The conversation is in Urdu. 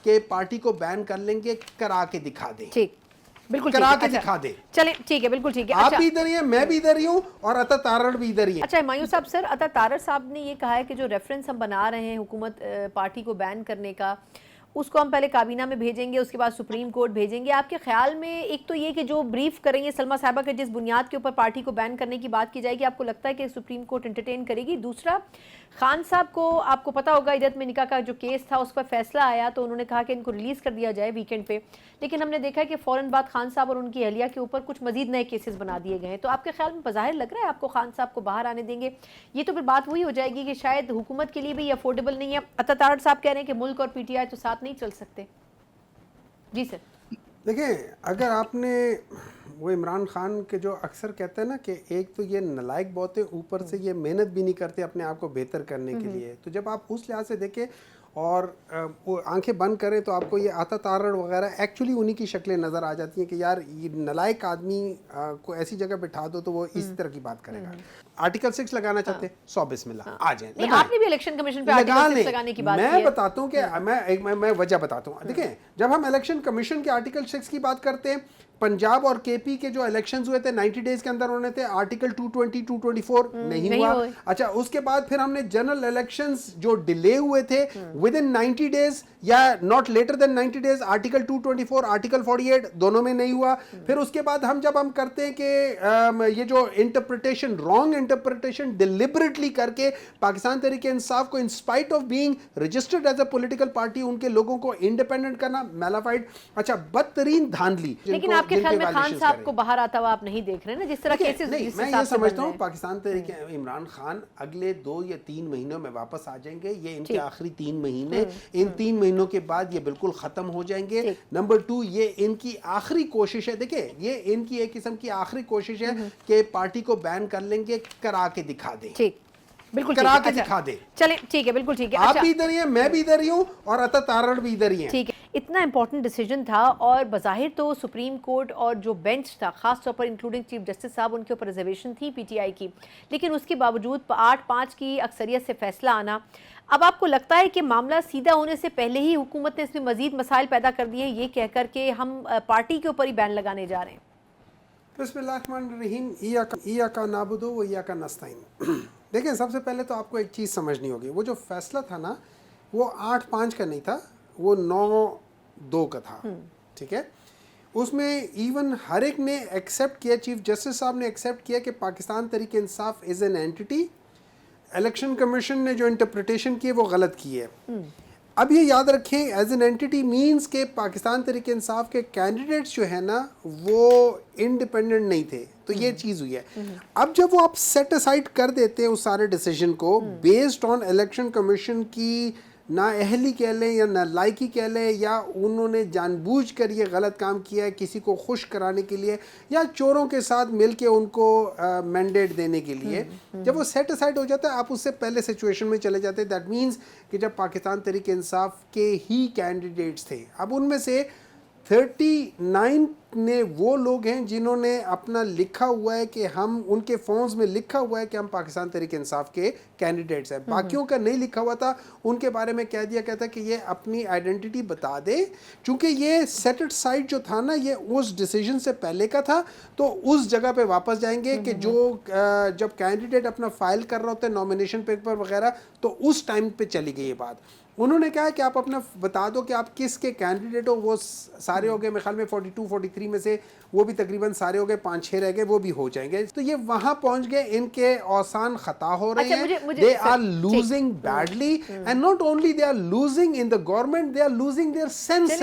کہ پارٹی کو بین کر لیں گے، کرا کے دکھا دیں، ٹھیک بالکل کرا کے دکھا دیں. چلیں ٹھیک ہے، بالکل ٹھیک ہے. آپ بھی ادھر ہی ہیں، میں بھی ادھر ہی ہوں، اور عطا تارڑ بھی ادھر ہی ہیں. اچھا ہمایوں صاحب، سر عطا تارڑ صاحب نے یہ کہا ہے کہ جو ریفرنس ہم بنا رہے ہیں حکومت پارٹی کو بین کرنے کا، اس کو ہم پہلے کابینہ میں بھیجیں گے، اس کے بعد سپریم کورٹ بھیجیں گے. آپ کے خیال میں ایک تو یہ کہ جو بریف کریں گے سلما صاحبہ کے جس بنیاد کے اوپر پارٹی کو بین کرنے کی بات کی جائے گی، آپ کو لگتا ہے کہ سپریم کورٹ انٹرٹین کرے گی؟ دوسرا، خان صاحب کو آپ کو پتا ہوگا عدت میں نکاح کا جو کیس تھا اس پر فیصلہ آیا تو انہوں نے کہا کہ ان کو ریلیز کر دیا جائے ویکنڈ پہ، لیکن ہم نے دیکھا کہ فوراً بعد خان صاحب اور ان کی اہلیہ کے اوپر کچھ مزید نئے کیسز بنا دیے گئے ہیں. تو آپ کے خیال میں بظاہر لگ رہا ہے آپ کو خان صاحب کو باہر آنے دیں گے؟ یہ تو پھر بات وہی ہو جائے گی کہ شاید حکومت کے لیے بھی افورڈیبل نہیں ہے. عطا تارڑ صاحب کہہ رہے ہیں کہ ملک اور پی ٹی آئی تو ساتھ نہیں چل سکتے. جی سر. دیکھیں، اگر آپ نے وہ عمران خان کے جو اکثر کہتے ہیں نا کہ ایک تو یہ نالائق بہت ہے، اوپر سے یہ محنت بھی نہیں کرتے اپنے آپ کو بہتر کرنے کے لیے، تو جب آپ اس لحاظ سے دیکھیں اور وہ آنکھیں بند کریں تو آپ کو یہ عطا تارڑ وغیرہ ایکچولی انہی کی شکلیں نظر آ جاتی ہیں کہ یار یہ نالائق آدمی کو ایسی جگہ بٹھا دو تو وہ اس طرح کی بات کرے گا. آرٹیکل 6 لگانا چاہتے ہیں، 100 بسم اللہ آ جائیں. نہیں، آپ نے بھی الیکشن کمیشن پہ آرٹیکل 6 لگانے کی بات کی ہے. میں بتاتا ہوں کہ میں وجہ بتاتا ہوں. دیکھیں، جب ہم الیکشن کمیشن کے آرٹیکل 6 کی بات کرتے ہیں، پنجاب اور کے پی کے جو الیکشنز ہوئے تھے 90 ڈیز کے اندر ہونے تھے، آرٹیکل 220 224 نہیں ہوا. اچھا، اس کے بعد پھر ہم نے جنرل الیکشنز جو ڈیلے ہوئے تھے ود ان 90 ڈیز یا not later than 90 days, article 224 article 48 دونوں میں نہیں ہوا. پھر اس کے بعد ہم جب ہم کرتے ہیں کہ یہ جو انٹرپریٹیشن، رانگ انٹرپریٹیشن ڈیلیبریٹلی کر کے پاکستان تحریک انصاف کو in spite of being registered as a political party ان کے لوگوں کو انڈیپینڈنٹ کرنا، میلافائڈ. اچھا، بدترین دھاندلی. لیکن آپ کے خیال میں خان صاحب کو باہر آتا ہوا آپ نہیں دیکھ رہے نا جس طرح کیسز؟ نہیں، میں یہ سمجھتا ہوں پاکستان تحریک عمران خان اگلے 2 یا 3 مہینوں میں واپس آ جائیں گے. یہ ان کے آخری 3 مہینے، ان 3 مہینوں کے بعد یہ بالکل ختم ہو جائیں گے. نمبر 2، یہ ان کی آخری کوشش ہے. دیکھیں، یہ ان کی ایک قسم کی آخری کوشش ہے کہ پارٹی کو بین کر لیں گے، کرا کے دکھا دیں. ٹھیک، بالکل کرا کے دکھا دیں. چلیں ٹھیک ہے، بالکل ٹھیک ہے. آپ بھی ادھر ہی ہیں، میں بھی ادھر ہی ہوں، اور عطا تارڑ بھی ادھر ہی ہیں. ٹھیک ہے. اتنا امپورٹنٹ ڈیسیجن تھا اور بظاہر تو سپریم کورٹ اور جو بینچ تھا، خاص طور پر انکلوڈنگ چیف جسٹس صاحب، ان کے اوپر ریزرویشن تھی پی ٹی آئی کی، لیکن اس کے باوجود 8-5 کی اکثریت سے فیصلہ آنا. اب آپ کو لگتا ہے کہ معاملہ سیدھا ہونے سے پہلے ہی حکومت نے اس میں مزید مسائل پیدا کر دیے یہ کہہ کر کہ ہم پارٹی کے اوپر ہی بین لگانے جا رہے ہیں؟ بسم اللہ الرحمن الرحیم. ایاک نعبد و ایاک نستعین. دیکھیں، سب سے پہلے تو آپ کو ایک چیز سمجھنی ہوگی، وہ جو فیصلہ تھا نا وہ 8-5 کا نہیں تھا، وہ 9-2 کا تھا. ٹھیک ہے، اس میں ایون ہر ایک نے ایکسیپٹ کیا، چیف جسٹس صاحب نے ایکسیپٹ کیا کہ پاکستان تحریک انصاف is an entity. Election commission نے جو انٹرپریٹیشن کی ہے وہ غلط کی ہے. اب یہ یاد رکھیں، ایز این اینٹی مینز کہ پاکستان تحریک انصاف کے کینڈیڈیٹس جو ہے نا وہ انڈیپینڈنٹ نہیں تھے. تو یہ چیز ہوئی ہے. اب جب وہ آپ سیٹ اسائڈ کر دیتے ہیں اس سارے ڈیسیجن کو بیسڈ آن الیکشن کمیشن کی نااہلی کہہ لیں یا نالائکی کہہ لیں، یا انہوں نے جان بوجھ کر یہ غلط کام کیا ہے کسی کو خوش کرانے کے لیے یا چوروں کے ساتھ مل کے ان کو مینڈیٹ دینے کے لیے، جب وہ سیٹ اسائڈ ہو جاتا ہے آپ اس سے پہلے سچویشن میں چلے جاتے ہیں. دیٹ مینز کہ جب پاکستان تحریک انصاف کے ہی کینڈیڈیٹس تھے، اب ان میں سے 39 نے وہ لوگ ہیں جنہوں نے اپنا لکھا ہوا ہے کہ ہم، ان کے فارمز میں لکھا ہوا ہے کہ ہم پاکستان تحریک انصاف کے کینڈیڈیٹس ہیں. باقیوں کا نہیں لکھا ہوا تھا، ان کے بارے میں کہہ دیا کہتا کہ یہ اپنی آئیڈینٹی بتا دے. چونکہ یہ سیٹ سائڈ جو تھا نا یہ اس ڈیسیجن سے پہلے کا تھا، تو اس جگہ پہ واپس جائیں گے کہ جو جب کینڈیڈیٹ اپنا فائل کر رہا ہوتا ہے نامینیشن پیپر وغیرہ، تو اس ٹائم پہ چلی گئی یہ بات. انہوں نے کہا کہ آپ اپنا بتا دو کہ آپ کس کے کینڈیڈیٹ ہو. وہ سارے ہو گئے میرے خیال میں 42-43 میں سے، وہ بھی تقریباً سارے ہو گئے، 5-6 رہ گئے، وہ بھی ہو جائیں گے. تو یہ وہاں پہنچ گئے، ان کے اوسان خطا ہو رہے ہیں. They are losing badly, and not only they are losing in the government, they are losing their senses.